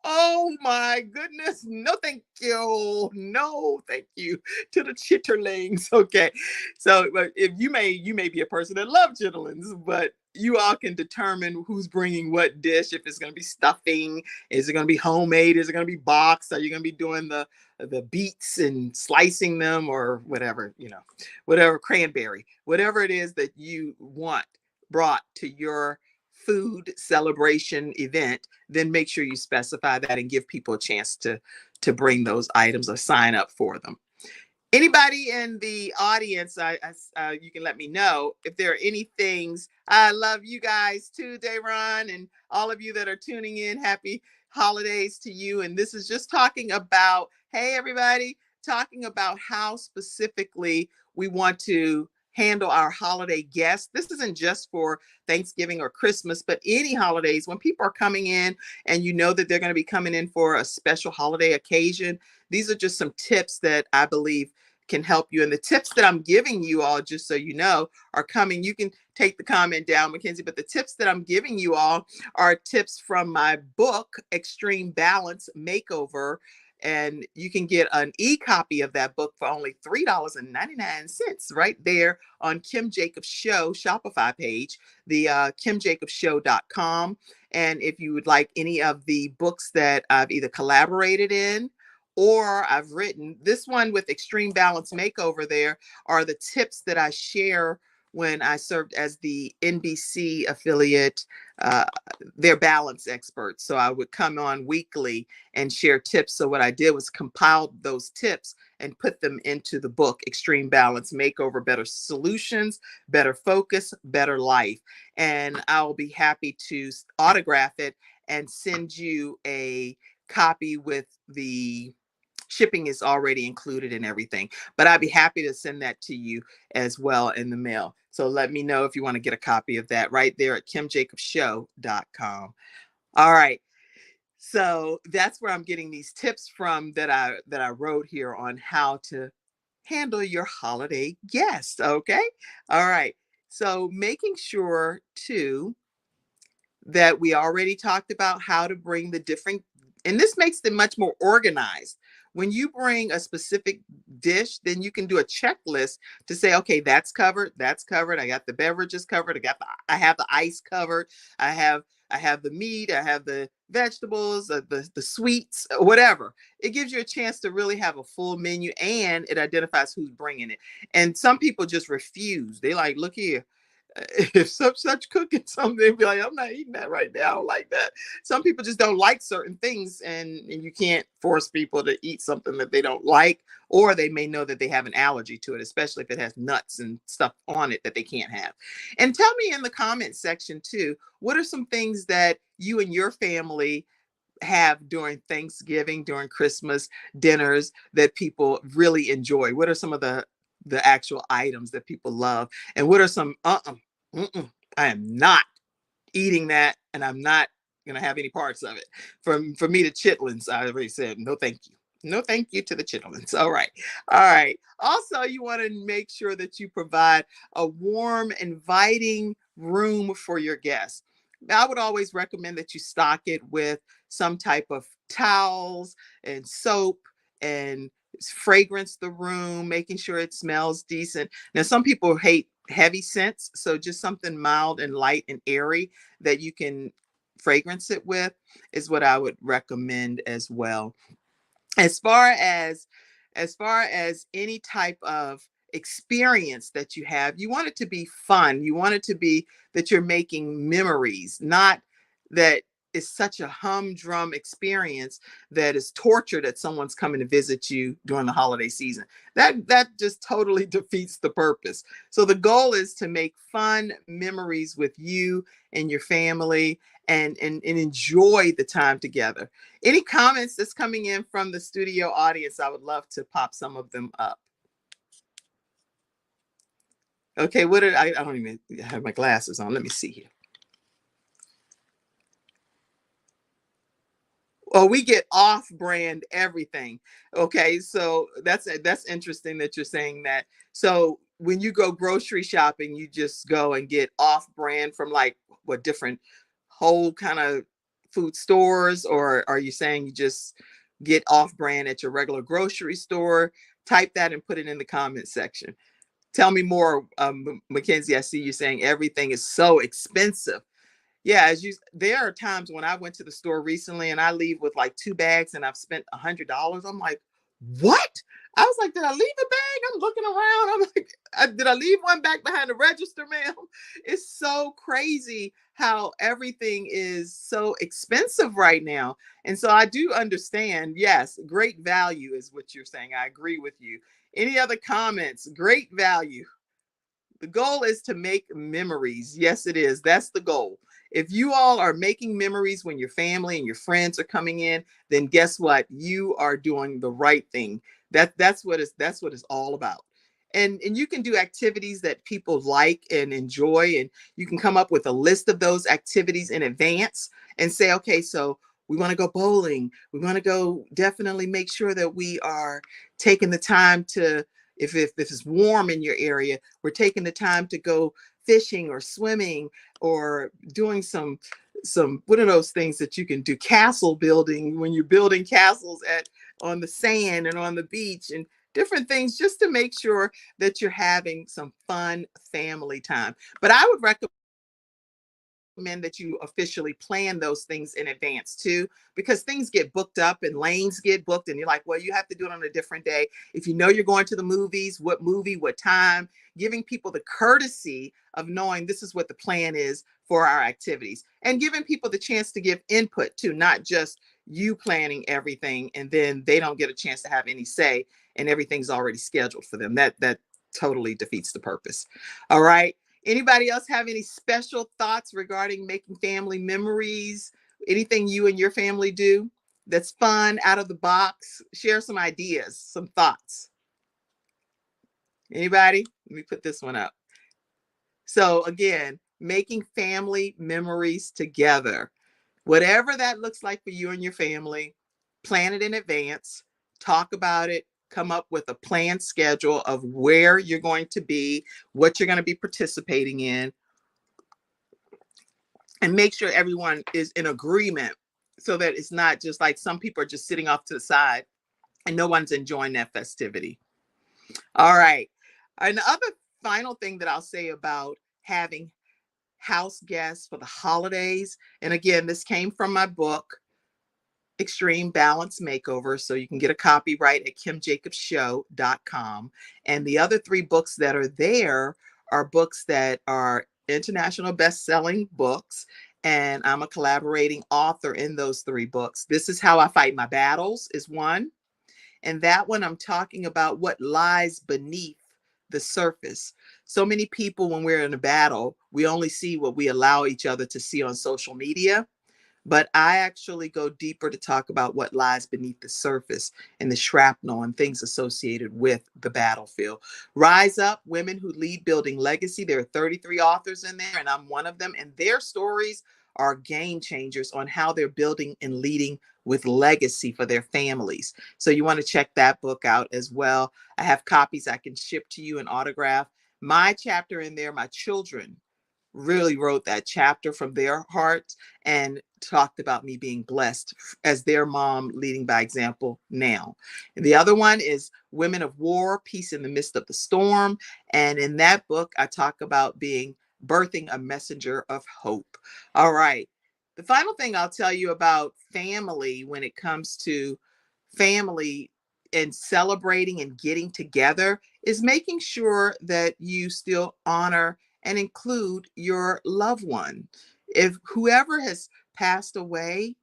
oh my goodness. No, thank you. No, thank you to the chitterlings. Okay. So but if you may be a person that loves chitlins, but you all can determine who's bringing what dish. If it's going to be stuffing, is it going to be homemade? Is it going to be boxed? Are you going to be doing the beets and slicing them, or whatever, whatever, cranberry, whatever it is that you want brought to your food celebration event, then make sure you specify that and give people a chance to bring those items or sign up for them. Anybody in the audience, you can let me know if there are any things. I love you guys too, Dayron, and all of you that are tuning in. Happy holidays to you. And this is just talking about, hey, everybody, talking about how specifically we want to handle our holiday guests. This isn't just for Thanksgiving or Christmas, but any holidays when people are coming in and you know that they're going to be coming in for a special holiday occasion. These are just some tips that I believe can help you. And the tips that I'm giving you all, just so you know, are coming. You can take the comment down, Mackenzie, but the tips that I'm giving you all are tips from my book, Extreme Balance Makeover. And you can get an e-copy of that book for only $3.99 right there on Kim Jacobs Show Shopify page, the kimjacobsshow.com. And if you would like any of the books that I've either collaborated in or I've written, this one with Extreme Balance Makeover, there are the tips that I share when I served as the NBC affiliate, their balance expert. So I would come on weekly and share tips. So what I did was compile those tips and put them into the book, Extreme Balance Makeover, Better Solutions, Better Focus, Better Life. And I'll be happy to autograph it and send you a copy with the shipping is already included in everything, but I'd be happy to send that to you as well in the mail. So let me know if you want to get a copy of that right there at kimjacobsshow.com. All right. So that's where I'm getting these tips from that I wrote here on how to handle your holiday guests. Okay. All right. So making sure too that we already talked about how to bring the different, and this makes them much more organized. When you bring a specific dish, then you can do a checklist to say, okay, that's covered, that's covered. I got the beverages covered. I have the ice covered. I have the meat. I have the vegetables, the sweets, whatever. It gives you a chance to really have a full menu, and it identifies who's bringing it. And some people just refuse. They like, look here, if such cooking something, they'd be like, I'm not eating that right now. I don't like that. Some people just don't like certain things, and you can't force people to eat something that they don't like, or they may know that they have an allergy to it, especially if it has nuts and stuff on it that they can't have. And tell me in the comments section too, what are some things that you and your family have during Thanksgiving, during Christmas dinners that people really enjoy? What are some of the actual items that people love, and what are some I am not eating that, and I'm not gonna have any parts of it. For me, the chitlins, I already said no thank you. No thank you to the chitlins. All right. All right. Also, you want to make sure that you provide a warm, inviting room for your guests. I would always recommend that you stock it with some type of towels and soap and fragrance the room, making sure it smells decent. Now, some people hate heavy scents, so just something mild and light and airy that you can fragrance it with is what I would recommend as well. As far as any type of experience that you have, you want it to be fun. You want it to be that you're making memories, not that it's such a humdrum experience that is torture that someone's coming to visit you during the holiday season. That just totally defeats the purpose. So the goal is to make fun memories with you and your family, and enjoy the time together. Any comments that's coming in from the studio audience? I would love to pop some of them up. Okay, what did I don't even have my glasses on. Let me see here. Oh, we get off-brand everything. Okay, so that's interesting that you're saying that. So when you go grocery shopping, you just go and get off-brand from like what different whole kind of food stores, or are you saying you just get off-brand at your regular grocery store? Type that and put it in the comment section. Tell me more, Mackenzie. I see you saying everything is so expensive. Yeah, there are times when I went to the store recently and I leave with like 2 bags and I've spent $100. I'm like, what? I was like, did I leave a bag? I'm looking around. I'm like, did I leave one back behind the register, ma'am? It's so crazy how everything is so expensive right now. And so I do understand, yes, great value is what you're saying. I agree with you Any other comments? Great value. The goal is to make memories. Yes, it is. That's the goal. If you all are making memories when your family and your friends are coming in, then guess what? You are doing the right thing. That's what it's all about. And you can do activities that people like and enjoy, and you can come up with a list of those activities in advance and say, okay, so we want to go bowling. We want to go definitely make sure that we are taking the time to, if it's warm in your area, we're taking the time to go fishing or swimming or doing some what are those things that you can do, castle building, when you're building castles on the sand and on the beach, and different things, just to make sure that you're having some fun family time. But I would recommend that you officially plan those things in advance too, because things get booked up and lanes get booked, and you're like, well, you have to do it on a different day. If you know you're going to the movies, what movie, what time, giving people the courtesy of knowing this is what the plan is for our activities, and giving people the chance to give input too, not just you planning everything and then they don't get a chance to have any say and everything's already scheduled for them. That totally defeats the purpose. All right. Anybody else have any special thoughts regarding making family memories? Anything you and your family do that's fun, out of the box? Share some ideas, some thoughts. Anybody? Let me put this one up. So again, making family memories together. Whatever that looks like for you and your family, plan it in advance, talk about it, come up with a planned schedule of where you're going to be, what you're going to be participating in, and make sure everyone is in agreement so that it's not just like some people are just sitting off to the side and no one's enjoying that festivity. All right. And the other final thing that I'll say about having house guests for the holidays, and again, this came from my book, Extreme Balance Makeover. So you can get a copy right at kimjacobsshow.com. And the other 3 books that are there are books that are international best-selling books. And I'm a collaborating author in those 3 books. This Is How I Fight My Battles is one. And that one, I'm talking about what lies beneath the surface. So many people, when we're in a battle, we only see what we allow each other to see on social media. But I actually go deeper to talk about what lies beneath the surface and the shrapnel and things associated with the battlefield. Rise Up, Women Who Lead Building Legacy. There are 33 authors in there, and I'm one of them. And their stories are game changers on how they're building and leading with legacy for their families. So you want to check that book out as well. I have copies I can ship to you and autograph. My chapter in there, my children really wrote that chapter from their hearts and talked about me being blessed as their mom, leading by example now. And the other one is Women of War, Peace in the Midst of the Storm. And in that book, I talk about birthing a messenger of hope. All right. The final thing I'll tell you about family, when it comes to family and celebrating and getting together, is making sure that you still honor and include your loved one. If whoever has passed away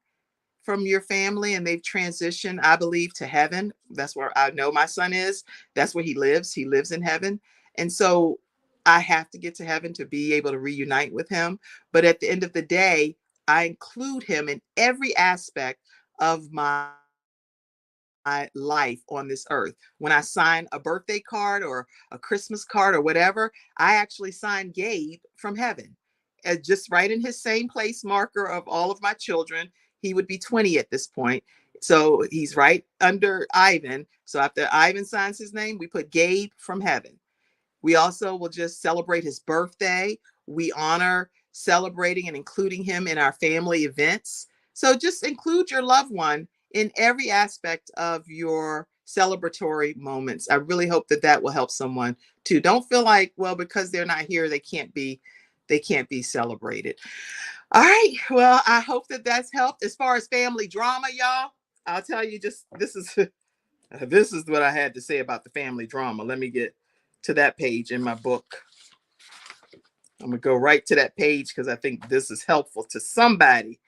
from your family and they've transitioned, I believe, to heaven, that's where I know my son is. That's where he lives. He lives in heaven. And so I have to get to heaven to be able to reunite with him. But at the end of the day, I include him in every aspect of my life on this earth. When I sign a birthday card or a Christmas card or whatever, I actually sign Gabe from heaven. Just right in his same place marker of all of my children. He would be 20 at this point. So he's right under Ivan. So after Ivan signs his name, we put Gabe from heaven. We also will just celebrate his birthday. We honor celebrating and including him in our family events. So just include your loved one in every aspect of your celebratory moments. I really hope that that will help someone too. Don't feel like, well, because they're not here, they can't be celebrated. All right. Well, I hope that that's helped. As far as family drama, y'all, I'll tell you, just this is what I had to say about the family drama. Let me get to that page in my book. I'm going to go right to that page because I think this is helpful to somebody.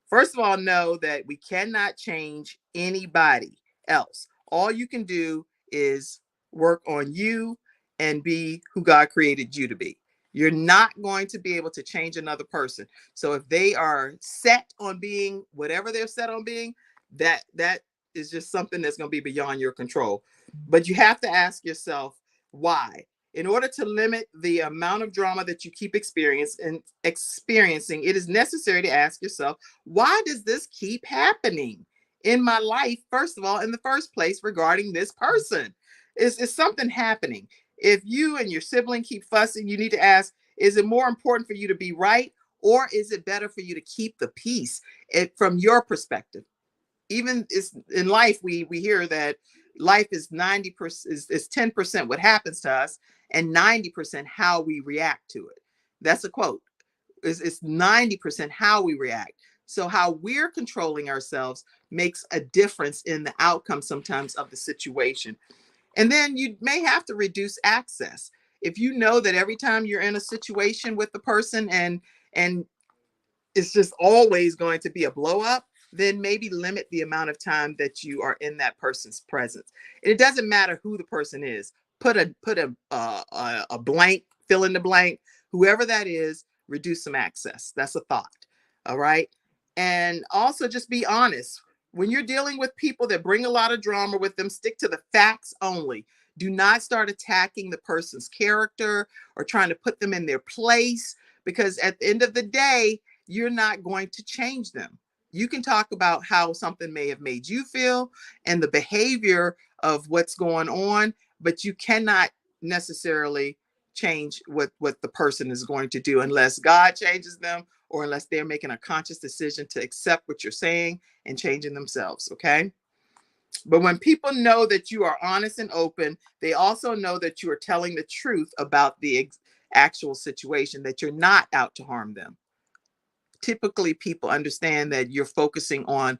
First of all, know that we cannot change anybody else. All you can do is work on you and be who God created you to be. You're not going to be able to change another person. So if they are set on being whatever they're set on being, that is just something that's going to be beyond your control. But you have to ask yourself why. In order to limit the amount of drama that you keep experiencing, it is necessary to ask yourself, why does this keep happening in my life, first of all, in the first place, regarding this person? Is something happening? If you and your sibling keep fussing, you need to ask, is it more important for you to be right, or is it better for you to keep the peace from your perspective? Even in life, we hear that life is 90% is 10% what happens to us and 90% how we react to it. That's a quote. It's 90% how we react. So how we're controlling ourselves makes a difference in the outcome sometimes of the situation. And then you may have to reduce access. If you know that every time you're in a situation with the person and it's just always going to be a blow up, then maybe limit the amount of time that you are in that person's presence. And it doesn't matter who the person is. Put a blank, fill in the blank, whoever that is, reduce some access. That's a thought. All right. And also just be honest. When you're dealing with people that bring a lot of drama with them, stick to the facts only. Do not start attacking the person's character or trying to put them in their place, because at the end of the day, you're not going to change them. You can talk about how something may have made you feel and the behavior of what's going on, but you cannot necessarily change what the person is going to do unless God changes them or unless they're making a conscious decision to accept what you're saying and changing themselves. Okay. But when people know that you are honest and open, they also know that you are telling the truth about the actual situation, that you're not out to harm them. Typically, people understand that you're focusing on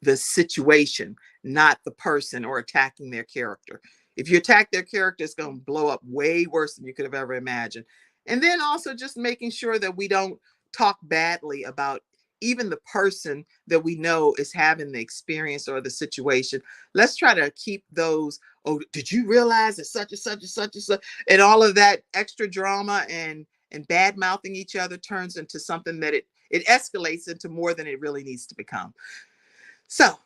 the situation, not the person, or attacking their character. If you attack their character, it's going to blow up way worse than you could have ever imagined. And then also just making sure that we don't talk badly about even the person that we know is having the experience or the situation. Let's try to keep those, oh, did you realize that such and such and such and such, and all of that extra drama and bad mouthing each other turns into something that it escalates into more than it really needs to become. So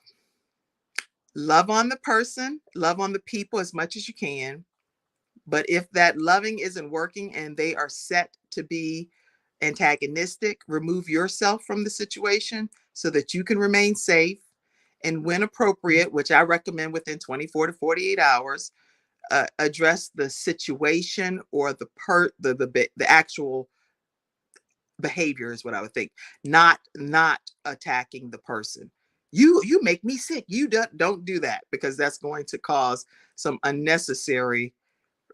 love on the person, love on the people as much as you can. But if that loving isn't working and they are set to be antagonistic, remove yourself from the situation so that you can remain safe, and when appropriate, which I recommend within 24 to 48 hours, address the situation or the actual behavior is what I would think, not attacking the person. You make me sick. You don't do that, because that's going to cause some unnecessary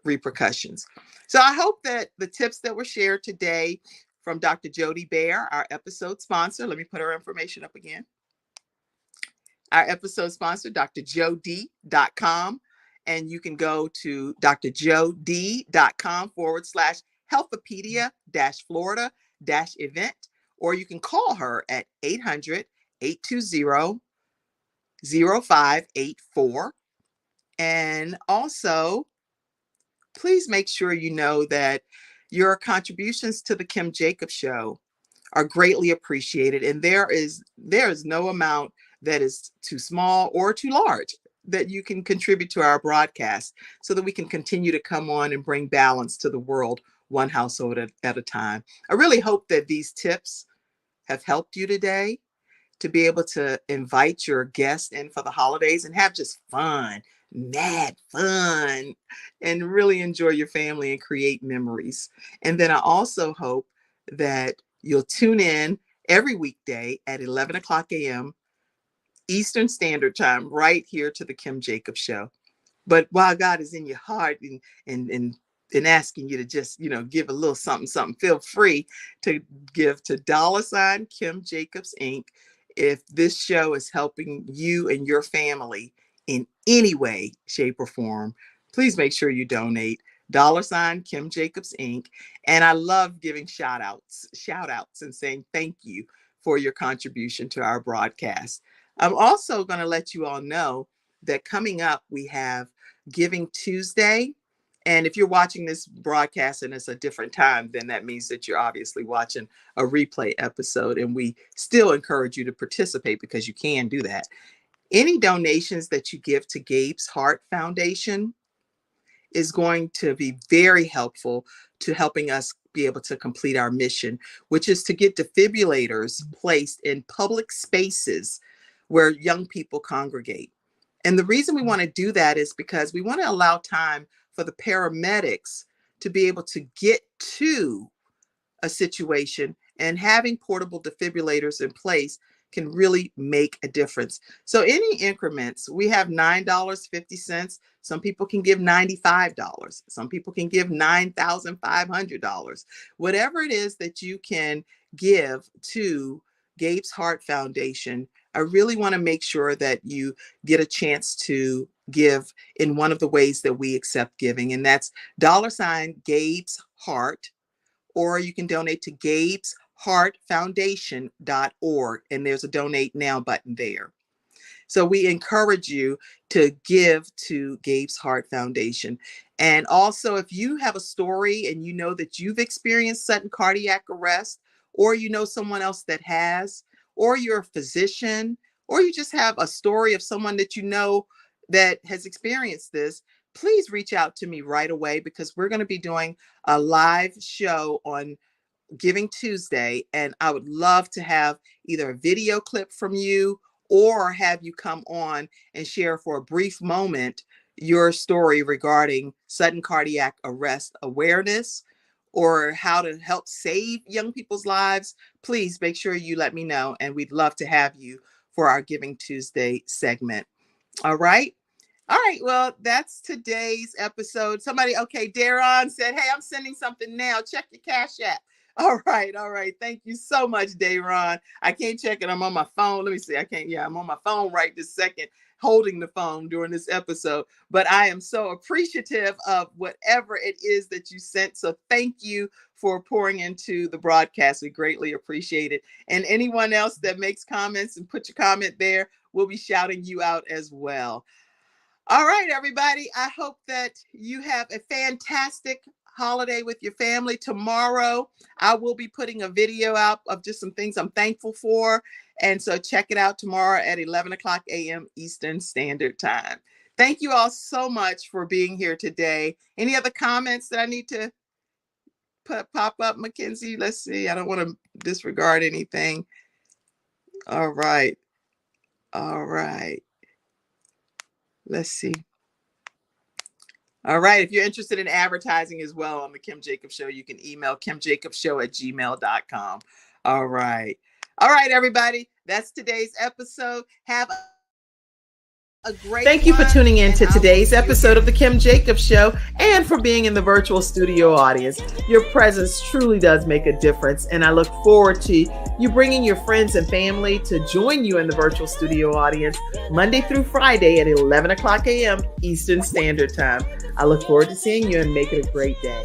repercussions. So I hope that the tips that were shared today from Dr. Jody BAER, our episode sponsor, let me put her information up again. Our episode sponsor, drjod.com. And you can go to drjod.com/Healthpedia-Florida-event, or you can call her at 800-820-0584. And also, please make sure you know that your contributions to the Kim Jacobs Show are greatly appreciated. And there is no amount that is too small or too large that you can contribute to our broadcast so that we can continue to come on and bring balance to the world, one household at a time. I really hope that these tips have helped you today to be able to invite your guests in for the holidays and have just fun, mad fun, and really enjoy your family and create memories. And then I also hope that you'll tune in every weekday at 11 o'clock a.m. Eastern Standard Time, right here to the Kim Jacobs Show. But while God is in your heart and asking you to just, give a little something, feel free to give to $Kimjacobsinc if this show is helping you and your family in any way, shape, or form. Please make sure you donate. $Kimjacobsinc. And I love giving shout outs and saying thank you for your contribution to our broadcast. I'm also going to let you all know that coming up, we have Giving Tuesday. And if you're watching this broadcast and it's a different time, then that means that you're obviously watching a replay episode. And we still encourage you to participate because you can do that. Any donations that you give to Gabe's Heart Foundation is going to be very helpful to helping us be able to complete our mission, which is to get defibrillators placed in public spaces where young people congregate. And the reason we want to do that is because we want to allow time for the paramedics to be able to get to a situation, and having portable defibrillators in place can really make a difference. So any increments, we have $9.50. Some people can give $95. Some people can give $9,500. Whatever it is that you can give to Gabe's Heart Foundation, I really want to make sure that you get a chance to give in one of the ways that we accept giving, and that's $ Gabe's Heart, or you can donate to gabesheartfoundation.org, and there's a donate now button there. So we encourage you to give to Gabe's Heart Foundation. And also, if you have a story and you know that you've experienced sudden cardiac arrest, or you know someone else that has, or you're a physician, or you just have a story of someone that you know that has experienced this, please reach out to me right away, because we're going to be doing a live show on Giving Tuesday, and I would love to have either a video clip from you or have you come on and share for a brief moment your story regarding sudden cardiac arrest awareness or how to help save young people's lives. Please make sure you let me know, and we'd love to have you for our Giving Tuesday segment. All right. All right, well, that's today's episode. Somebody, okay, Daron said, hey, I'm sending something now. Check your Cash App. All right. Thank you so much, Daron. I can't check it. I'm on my phone. Let me see. I'm on my phone right this second, holding the phone during this episode. But I am so appreciative of whatever it is that you sent. So thank you for pouring into the broadcast. We greatly appreciate it. And anyone else that makes comments and put your comment there, we'll be shouting you out as well. All right, everybody. I hope that you have a fantastic holiday with your family. Tomorrow, I will be putting a video out of just some things I'm thankful for. And so check it out tomorrow at 11 o'clock a.m. Eastern Standard Time. Thank you all so much for being here today. Any other comments that I need to pop up, Mackenzie? Let's see. I don't want to disregard anything. All right. Let's see. All right. If you're interested in advertising as well on the Kim Jacobs Show, you can email kimjacobsshow@gmail.com. All right, everybody. That's today's episode. Have a great Thank you for tuning in to today's episode of the Kim Jacobs Show, and for being in the virtual studio audience. Your presence truly does make a difference, and I look forward to you bringing your friends and family to join you in the virtual studio audience Monday through Friday at 11 o'clock a.m. Eastern Standard Time. I look forward to seeing you, and make it a great day.